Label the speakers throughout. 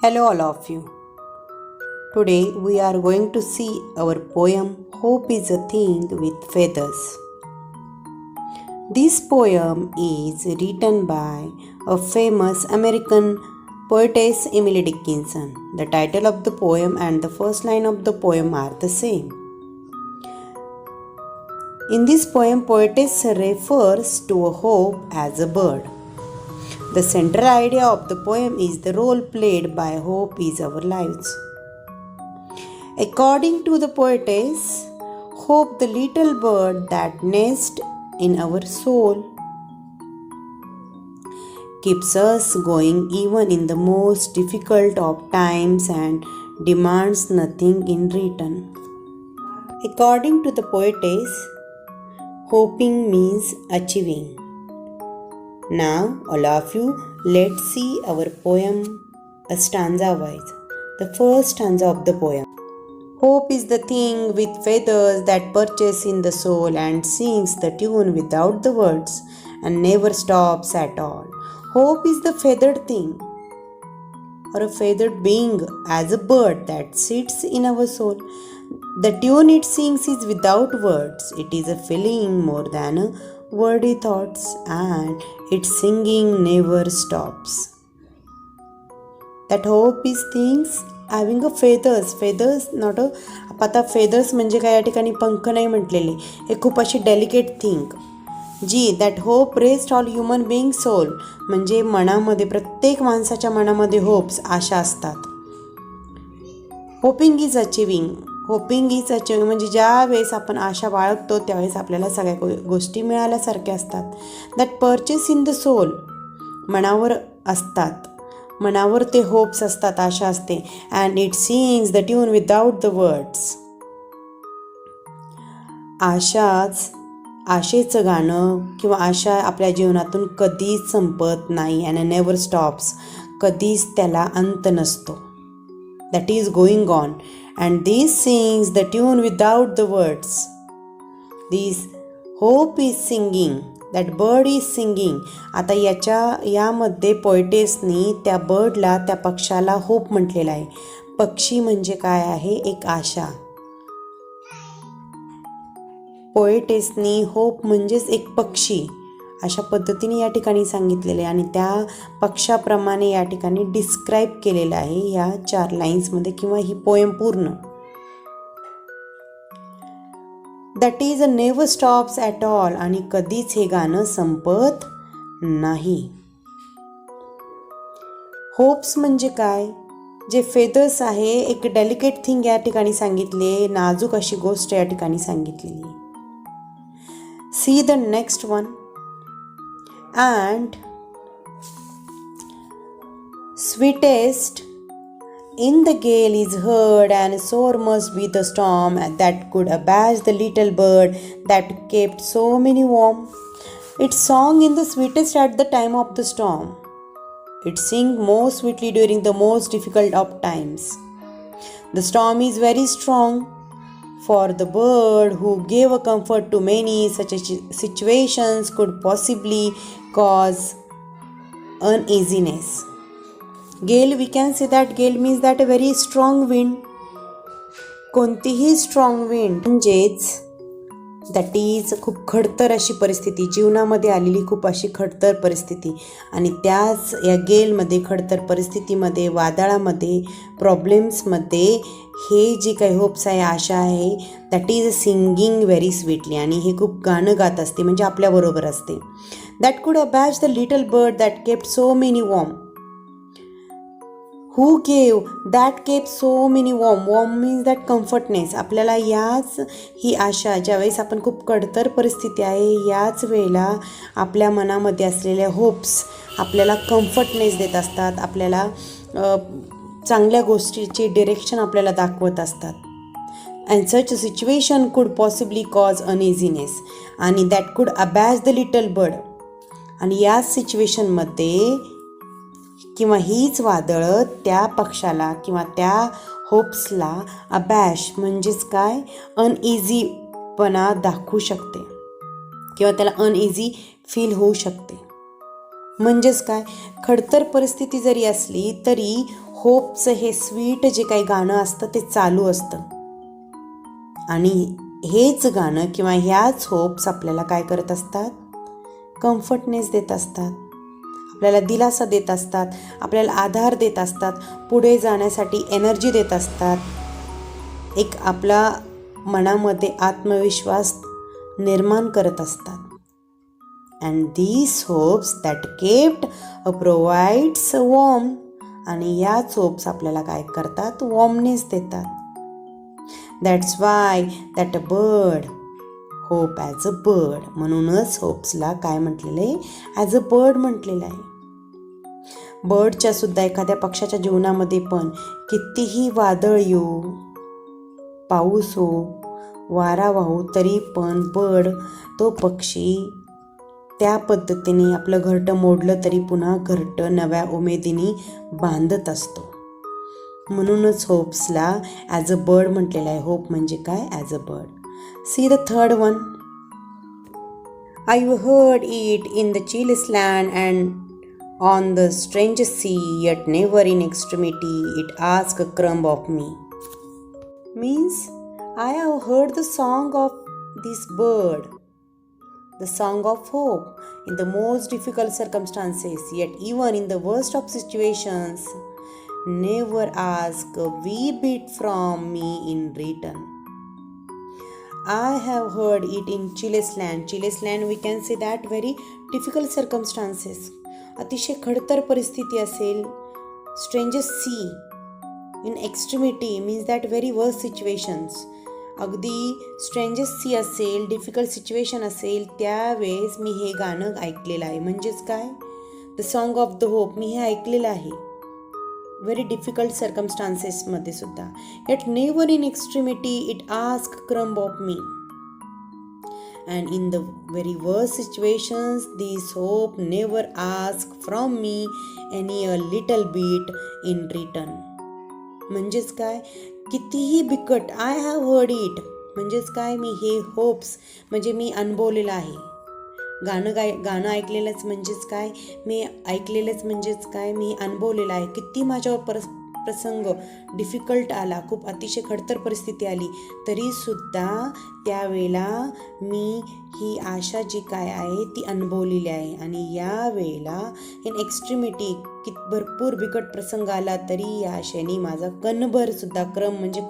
Speaker 1: Hello, all of you. Today we are going to see our poem Hope is a Thing with Feathers. This poem is written by a famous American poetess Emily Dickinson. The title of the poem and the first line of the poem are the same. In this poem, poetess refers to a hope as a bird. The central idea of the poem is the role played by hope in our lives. According to the poetess, hope, the little bird that nests in our soul, keeps us going even in the most difficult of times and demands nothing in return. According to the poetess, hoping means achieving. Now, all of you, let's see our poem a stanza wise. The first stanza of the poem. Hope is the thing with feathers that perches in the soul and sings the tune without the words and never stops at all. Hope is the feathered thing or a feathered being as a bird that sits in our soul. The tune it sings is without words. It is a feeling more than a wordy thoughts, and its singing never stops. That hope is things having a feathers not a आता feathers म्हणजे काय या ठिकाणी पंख नाही म्हटलेले, हे खूप अशी डेलिकेट थिंग जी that hope rest all human being soul, म्हणजे मनामध्ये प्रत्येक माणसाच्या मनामध्ये होप्स आशा असतात. Hoping is achieving, hoping is achieving म्हणजे ज्या वेळेस आपण आशा बाळगतो त्यावेळेस आपल्याला सगळ्या गोष्टी मिळाल्यासारख्या असतात. That perches in the soul, मनावर असतात, मनावर ते होप्स असतात, आशा असते. And it sings the tune without the words. आशेचं गाणं किंवा आशा आपल्या जीवनातून कधीच संपत नाही. अँड नेवर स्टॉप्स, कधीच त्याला अंत नसतो. That is going on and this sings the tune without the words. This hope is singing, that bird is singing. आता यामध्ये पोएटेसनी त्या बर्डला, त्या पक्षाला होप म्हटलेला आहे. पक्षी म्हणजे काय आहे? एक आशा. पोएटेसनी होप म्हणजेच एक पक्षी अशा पद्धतीने या ठिकाणी सांगितलेले आणि त्या पक्षाप्रमाणे या ठिकाणी डिस्क्राईब केलेलं आहे या 4 लाईन्समध्ये किंवा ही पोएम पूर्ण. That is a never stops at all, आणि कधीच हे गाणं संपत नाही. होप्स म्हणजे काय? जे फेदर्स आहे, एक डेलिकेट थिंग या ठिकाणी सांगितले, नाजूक अशी गोष्ट या ठिकाणी सांगितलेली. See the next one. And sweetest in the gale is heard, and sore must be the storm that could abash the little bird that kept so many warm. Its song in the sweetest at the time of the storm. It sings most sweetly during the most difficult of times. The storm is very strong for the bird who gave a comfort to many. Such situations could possibly cause uneasiness. Gale, we can say that gale means that a very strong wind. कोणतीही strong wind म्हणजेच that is खूप खडतर अशी परिस्थिती, जीवनामध्ये आलेली खूप अशी खडतर परिस्थिती. आणि त्याच या गेलमध्ये, खडतर परिस्थितीमध्ये, वादळामध्ये, प्रॉब्लेम्समध्ये हे जी काही होप्स आहे, आशा आहे, that is singing very sweetly, आणि हे खूप गाणं गात असते, म्हणजे आपल्याबरोबर असते. That could abash the little bird that kept so many warm. Who gave that kept so many warm. Warm means that comfortness. आपल्याला ही आशा, ज्यावेळेस आपण खूप कडतर परिस्थिती आहे, याच वेळेला आपल्या मनामध्ये असलेल्या होप्स आपल्याला कम्फर्टनेस देत असतात, आपल्याला चांगल्या गोष्टीची डिरेक्शन आपल्याला दाखवत असतात. अँड सच अ सिच्युएशन कुड पॉसिबली कॉज अनइझीनेस, आणि that could abash the little bird. आणि या सिच्युएशनमध्ये किंवा हीच वादळं त्या पक्षाला किंवा त्या होप्सला अबॅश म्हणजेच काय, अनइझीपणा दाखवू शकते किंवा त्याला अनइझी फील होऊ शकते. म्हणजेच काय, खडतर परिस्थिती जरी असली तरी होपचं हे स्वीट जे काही गाणं असतं ते चालू असतं आणि हेच गाणं किंवा ह्याच होप्स आपल्याला काय करत असतात, कम्फर्टनेस देत असतात, आपल्याला दिलासा देत असतात, आपल्याला आधार देत असतात, पुढे जाण्यासाठी एनर्जी देत असतात, एक आपला मनामध्ये आत्मविश्वास निर्माण करत असतात. And these hopes that kept provides warm, आणि याच होप्स आपल्याला काय करतात, वॉर्मनेस देतात. That's why that a bird hope as a bird, म्हणूनच होप्सला काय म्हटलेलं आहे, ॲज अ बर्ड म्हटलेलं आहे. बर्डच्या सुद्धा एखाद्या पक्षाच्या जीवनामध्ये पण कितीही वादळ येऊ, पाऊस हो, वारा वाहू, तरी पण बर्ड, तो पक्षी त्या पद्धतीने आपलं घरटं मोडलं तरी पुन्हा घरटं नव्या उमेदीने बांधत असतो. म्हणूनच होप्सला ॲज अ बर्ड म्हटलेलं आहे. होप म्हणजे काय, as a bird. See the third one. I heard it in the chilliest land and on the strangest sea, yet never in extremity it asked a crumb of me. Means, I have heard the song of this bird, the song of hope, in the most difficult circumstances, yet even in the worst of situations, never ask a wee bit from me in return. I have heard it in Chile's land. Chile's land, we can say that very difficult circumstances. अतिशय खडतर परिस्थिती असेल. Strangest sea. In extremity means that very worst situations. अगदी strangest sea असेल, difficult situation असेल, त्यावेळेस मी हे गाणं ऐकलेलं आहे. म्हणजेच काय, the song of the hope, मी हे ऐकलेलं आहे व्हेरी डिफिकल्ट सर्कमस्टान्सेसमध्ये सुद्धा. Yet never in extremity it ask crumb of me, and in the very worst situations this hope never ask from me any a little bit in return. म्हणजेच काय, कितीही बिकट, आय हॅव हर्ड इट म्हणजेच काय, मी हे hopes म्हणजे मी अनुभवलेलं आहे. गाणं ऐकलेलंच म्हणजेच काय, मी ऐकलेलंच म्हणजेच काय, मी अनुभवलेलं आहे. किती माझ्यावर प्रसंग डिफिकल्ट आला, खूप अतिशय खडतर परिस्थिती आली, तरीसुद्धा त्यावेळेला मी ही आशा जी काय आहे ती अनुभवलेली आहे. आणि यावेळेला इन एक्स्ट्रीमिटी, की भरपूर बिकट प्रसंग आला तरी या आशेने माझा कणभरसुद्धा, क्रम म्हणजे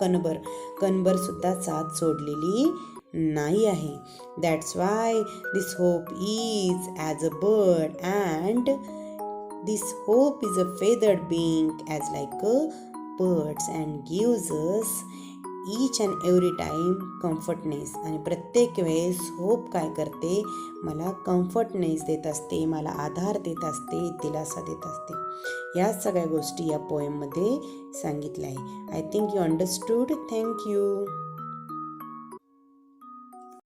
Speaker 1: कणभरसुद्धा साथ सोडलेली नाही आहे. That's why this hope is as a bird and this hope is a feathered being as like a birds and gives us each and every time comfortness. आणि प्रत्येक वेळेस होप काय करते, मला कम्फर्टनेस देत असते, मला आधार देत असते, दिलासा देत असते. या सगळ्या गोष्टी या पोएममध्ये सांगितल्या आहे. I think you understood. Thank you.